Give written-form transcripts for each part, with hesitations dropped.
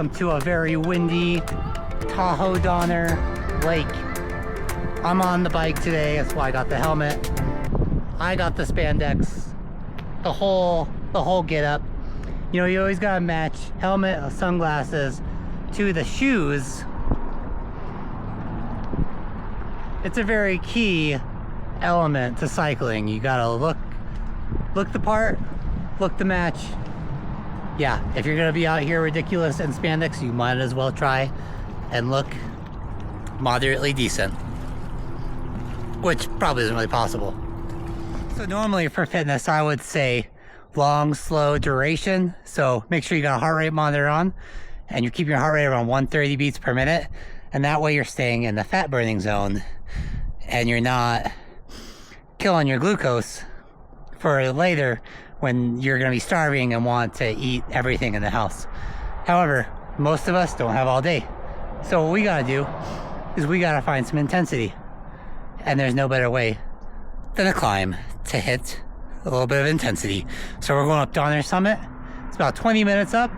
welcome to a very windy Tahoe Donner Lake. I'm on the bike today, that's why I got the helmet. I got the spandex, the whole get up. You know, you always gotta match helmet, sunglasses to the shoes. It's a very key element to cycling. You gotta look the part, look the match. Yeah, if you're gonna be out here ridiculous in spandex, you might as well try and look moderately decent, which probably isn't really possible. So normally for fitness, I would say long, slow duration. So make sure you got a heart rate monitor on and you keep your heart rate around 130 beats per minute. And that way you're staying in the fat burning zone and you're not killing your glucose for later when you're going to be starving and want to eat everything in the house. However, most of us don't have all day. So what we got to do is we got to find some intensity. And there's no better way than a climb to hit a little bit of intensity. So we're going up Donner Summit. It's about 20 minutes up.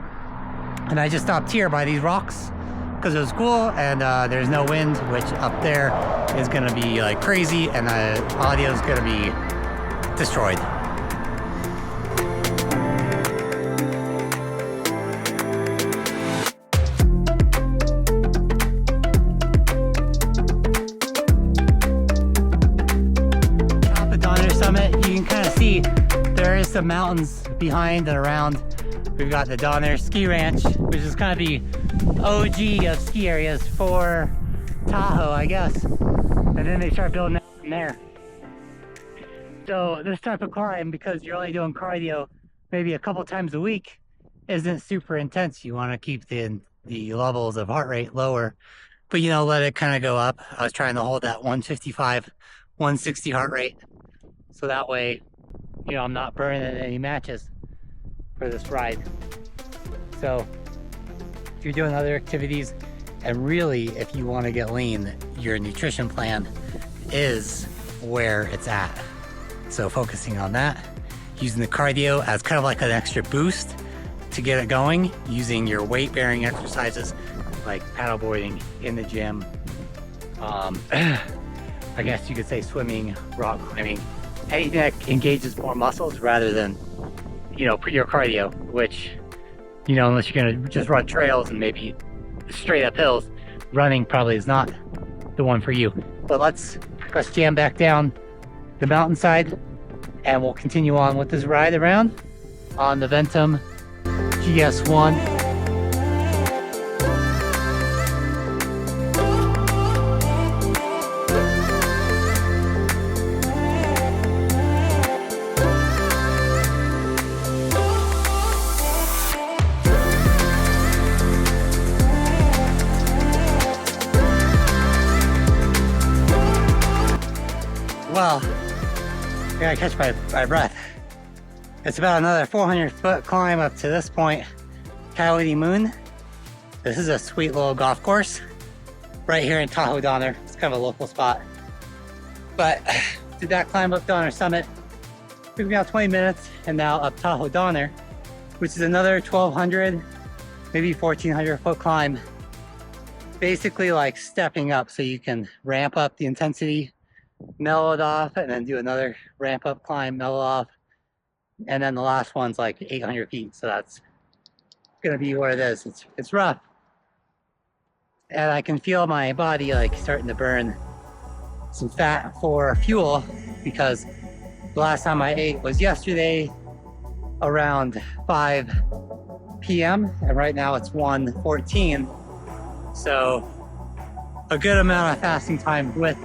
And I just stopped here by these rocks because it was cool and there's no wind, which up there is going to be like crazy and the audio is going to be destroyed. You can kind of see there is some mountains behind and around. We've got the Donner Ski Ranch, which is kind of the OG of ski areas for Tahoe, I guess. And then they start building out from there. So this type of climb, because you're only doing cardio maybe a couple times a week, isn't super intense. You want to keep the levels of heart rate lower, but you know, let it kind of go up. I was trying to hold that 155, 160 heart rate. So that way, you know, I'm not burning any matches for this ride. So if you're doing other activities, and really if you want to get lean, your nutrition plan is where it's at. So focusing on that, using the cardio as kind of like an extra boost to get it going, using your weight bearing exercises like paddleboarding in the gym. I guess you could say swimming, rock climbing, anything that engages more muscles rather than, you know, your cardio, which, you know, unless you're gonna just run trails and maybe straight up hills, running probably is not the one for you. But let's jam back down the mountainside and we'll continue on with this ride around on the Ventum GS1. Well, I gotta catch my breath. It's about another 400-foot climb up to this point, Coyote Moon. This is a sweet little golf course right here in Tahoe Donner. It's kind of a local spot. But did that climb up Donner Summit. Took me about 20 minutes, and now up Tahoe Donner, which is another 1,200, maybe 1,400 foot climb. Basically like stepping up so you can ramp up the intensity, mellow it off, and then do another ramp up climb, mellow off, and then the last one's like 800 feet. So that's gonna be what it is. It's rough, and I can feel my body like starting to burn some fat for fuel because the last time I ate was yesterday around 5 p.m. and right now it's 1:14. So a good amount of fasting time with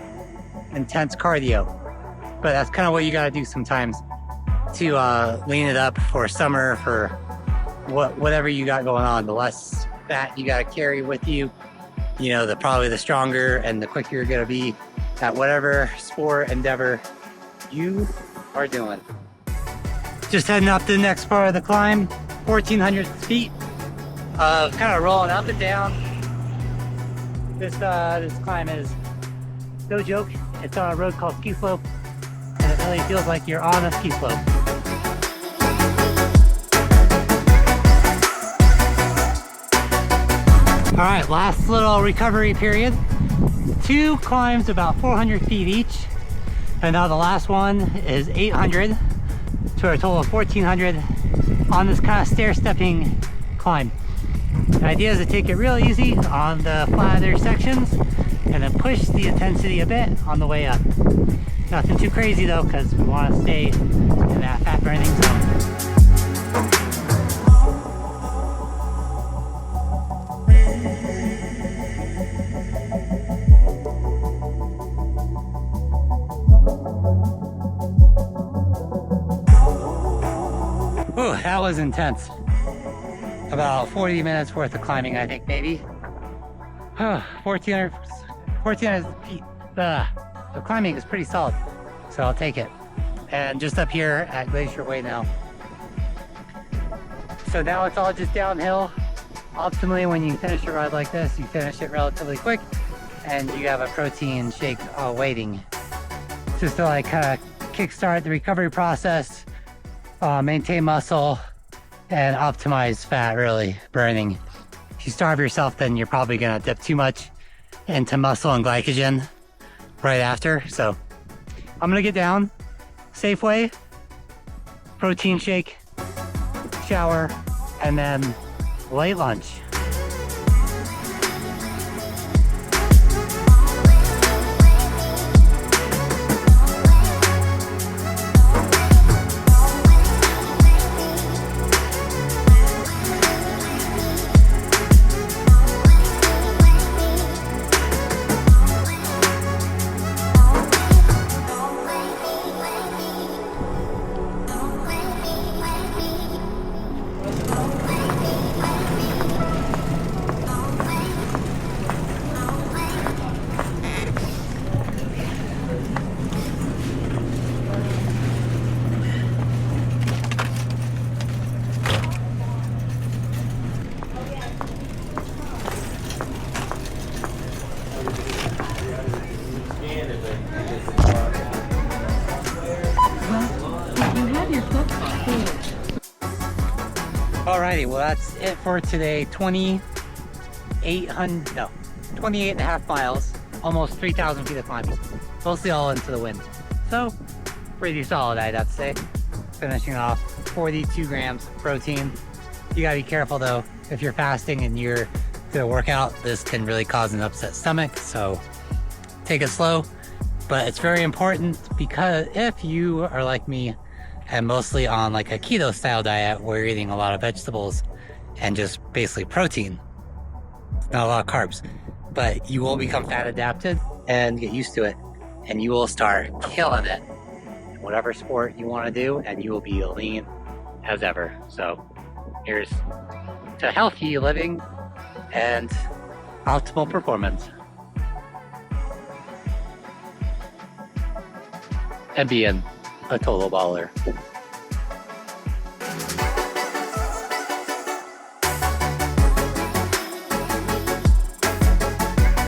intense cardio, but that's kind of what you got to do sometimes to lean it up for summer, for whatever you got going on. The less fat you got to carry with you, you know, probably the stronger and the quicker you're going to be at whatever sport endeavor you are doing. Just heading up to the next part of the climb, 1,400 feet of kind of rolling up and down. This climb is no joke. It's on a road called Ski Slope, and it really feels like you're on a ski slope. All right, last little recovery period. 2 climbs about 400 feet each. And now the last one is 800 to a total of 1400 on this kind of stair-stepping climb. The idea is to take it real easy on the flatter sections and then push the intensity a bit on the way up. Nothing too crazy though, because we want to stay in that fat burning zone. Ooh, that was intense. About 40 minutes worth of climbing, I think, maybe. 1400 feet. The climbing is pretty solid, so I'll take it. And just up here at Glacier Way now. So now it's all just downhill. Optimally, when you finish a ride like this, you finish it relatively quick, and you have a protein shake waiting. Just to like kickstart the recovery process, maintain muscle, and optimize fat really burning. If you starve yourself, then you're probably gonna dip too much into muscle and glycogen right after. So I'm gonna get down, Safeway, protein shake, shower, and then late lunch. Alrighty, well that's it for today. 28 and a half miles, almost 3,000 feet of climbing, mostly all into the wind. So pretty solid, I'd have to say. Finishing off 42 grams of protein. You gotta be careful though, if you're fasting and you're doing a workout, this can really cause an upset stomach, so take it slow. But it's very important because if you are like me and mostly on like a keto style diet where you're eating a lot of vegetables and just basically protein, not a lot of carbs, but you will become fat adapted and get used to it, and you will start killing it in whatever sport you want to do, and you will be lean as ever. So here's to healthy living and optimal performance, and being a total baller.